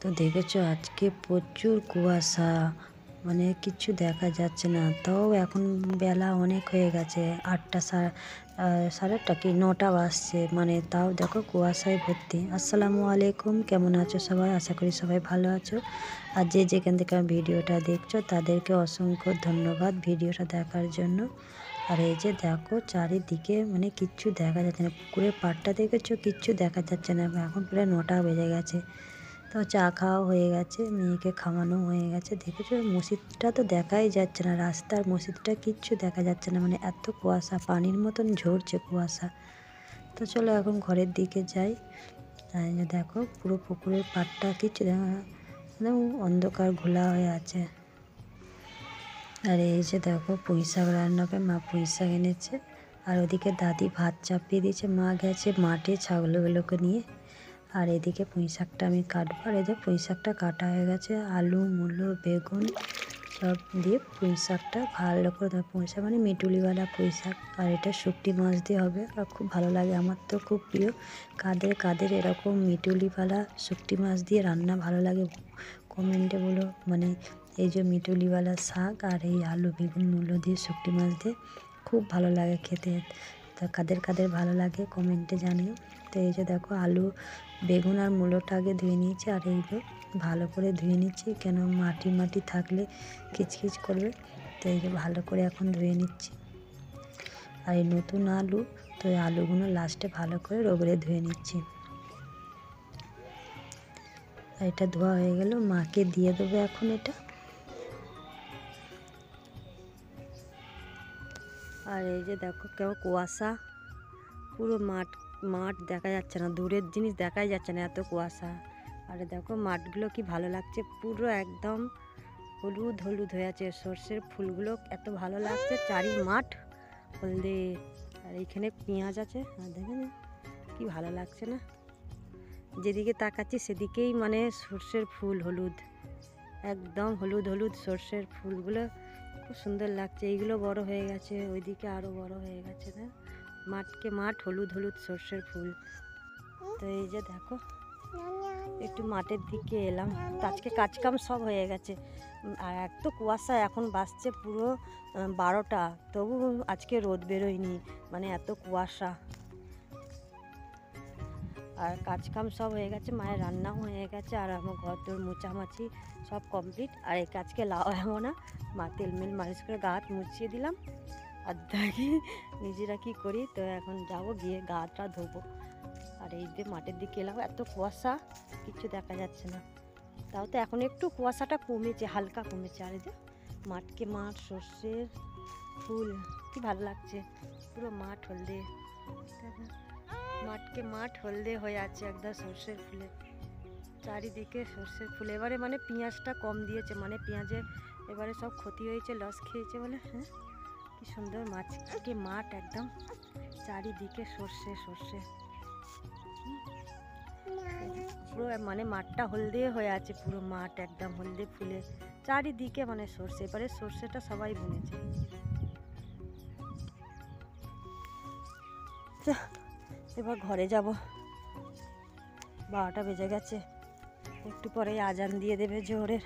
তো দেখেছো আজকে প্রচুর কুয়াশা, মানে কিচ্ছু দেখা যাচ্ছে না। তাও এখন বেলা অনেক হয়ে গেছে, 8টা সাড়ে 8টা কি 9টা বাজছে, মানে তাও দেখো কুয়াশায় ভর্তি। আসসালামু আলাইকুম, কেমন আছো সবাই? আশা করি সবাই ভালো আছো। আর যে যেখান থেকে ভিডিওটা দেখছো তাদেরকে অসংখ্য ধন্যবাদ ভিডিওটা দেখার জন্য। আর এই যে দেখো চারিদিকে মানে কিচ্ছু দেখা যাচ্ছে না, পুকুরের পাড়টা দেখেছো, কিচ্ছু দেখা যাচ্ছে না। এখন প্রায় 9টা বেজে গেছে। তো চা খাওয়া হয়ে গেছে, মেয়েকে খাওয়ানো হয়ে গেছে। দেখেছো মসজিদটা তো দেখাই যাচ্ছে না, রাস্তার মসজিদটা কিচ্ছু দেখা যাচ্ছে না, মানে এত কুয়াশা, পানির মতন ঝরছে কুয়াশা। তো চলো এখন ঘরের দিকে যাই। এই যে দেখো পুরো পুকুরের পাড়টা কিচ্ছু একদম অন্ধকার ঘোলা হয়ে আছে। আর এই যে দেখো পুঁই শাক রান্না করে, মা পুঁই শাক এনেছে। আর ওদিকে দাদি ভাত চাপিয়ে দিয়েছে, মা গেছে মাঠে ছাগলগুলোকে নিয়ে। আর এদিকে পুঁই শাকটা আমি কাটবো। আর এই যে পুঁই শাকটা কাটা হয়ে গেছে, আলু মূলো বেগুন সব দিয়ে পুঁই শাকটা ভালো করে, পুঁই শাক মানে মিটুলিওয়ালা পুঁই শাক। আর এটা শুকটি মাছ দিয়ে হবে, আর খুব ভালো লাগে, আমার তো খুব প্রিয়। কাদের কাদের এরকম মিটুলিওয়ালা শুকটি মাছ দিয়ে রান্না ভালো লাগে কমেন্টে বলো। মানে এই যে মিটুলিওয়ালা শাক আর এই আলু বেগুন মূলো দিয়ে শুকটি মাছ দিয়ে খুব ভালো লাগে খেতে। তা কাদের কাদের ভালো লাগে কমেন্টে জানিও। তো এই যে দেখো আলু বেগুন আর মূলোটা আগে ধুয়ে নিয়েছি, আর এইগুলো ভালো করে ধুয়ে নিচ্ছি, কেন মাটি মাটি থাকলে কিচকিচ করবে। তো এই যে ভালো করে এখন ধুয়ে নিচ্ছি। আর এই নতুন আলু, তো এই আলুগুলো লাস্টে ভালো করে রগড়ে ধুয়ে নিচ্ছি। আর এটা ধোয়া হয়ে গেল, মাকে দিয়ে দেবো এখন এটা। আর এই যে দেখো কেমন কুয়াশা, পুরো মাঠ মাঠ দেখা যাচ্ছে না, দূরের জিনিস দেখাই যাচ্ছে না, এত কুয়াশা। আর দেখো মাঠগুলো কি ভালো লাগছে, পুরো একদম হলুদ হলুদ হয়ে আছে, সর্ষের ফুলগুলো এত ভালো লাগছে, চারি মাঠ হলদে। আর এইখানে পেঁয়াজ আছে, আর দেখেন কি ভালো লাগছে না, যেদিকে তাকাচ্ছি সেদিকেই মানে সর্ষের ফুল হলুদ, একদম হলুদ হলুদ সর্ষের ফুলগুলো খুব সুন্দর লাগছে। এইগুলো বড় হয়ে গেছে, ওইদিকে আরও বড় হয়ে গেছে না, মাঠকে মাঠ হলুদ হলুদ সর্ষের ফুল। তো এই যে দেখো একটু মাঠের দিকে এলাম, আজকে কাজকাম সব হয়ে গেছে। আর এত কুয়াশা, এখন বাজছে পুরো 12টা, তবু আজকে রোদ বেরোয়নি, মানে এত কুয়াশা। আর কাজকাম সব হয়ে গেছে, মায়ের রান্নাও হয়ে গেছে, আর আমার ঘর তোর মোছামাছি সব কমপ্লিট। আর এই কাজকে লাগাবো না, মা তেল মেল মালিশ করে গা হাত মুছিয়ে দিলাম। আর দেখি নিজেরা কী করি। তো এখন যাবো, গিয়ে গাটা ধোবো। আর এই যে মাঠের দিকে এলাম, এত কুয়াশা কিচ্ছু দেখা যাচ্ছে না। তাও তো এখন একটু কুয়াশাটা কমেছে, হালকা কমেছে। আর এই যে মাঠকে মাঠ সর্ষের ফুল, কি ভালো লাগছে, পুরো মাঠ হলদে, মাঠকে মাঠ হলদে হয়ে আছে একদম সর্ষের ফুলে, চারিদিকে সর্ষের ফুল। এবারে মানে পেঁয়াজটা কম দিয়েছে, মানে পেঁয়াজের এবারে সব ক্ষতি হয়েছে, লস খেয়েছে বলে। হ্যাঁ কি সুন্দর মাঠকে মাঠ, একদম চারিদিকে সর্ষে সর্ষে, পুরো মানে মাঠটা হলদে হয়ে আছে, পুরো মাঠ একদম হলদে ফুলে, চারিদিকে মানে সর্ষে। এবারে সর্ষেটা সবাই বুনেছে। এবার ঘরে যাব, 12টা বেজে গেছে, একটু পরে আজান দিয়ে দেবে জোহরের।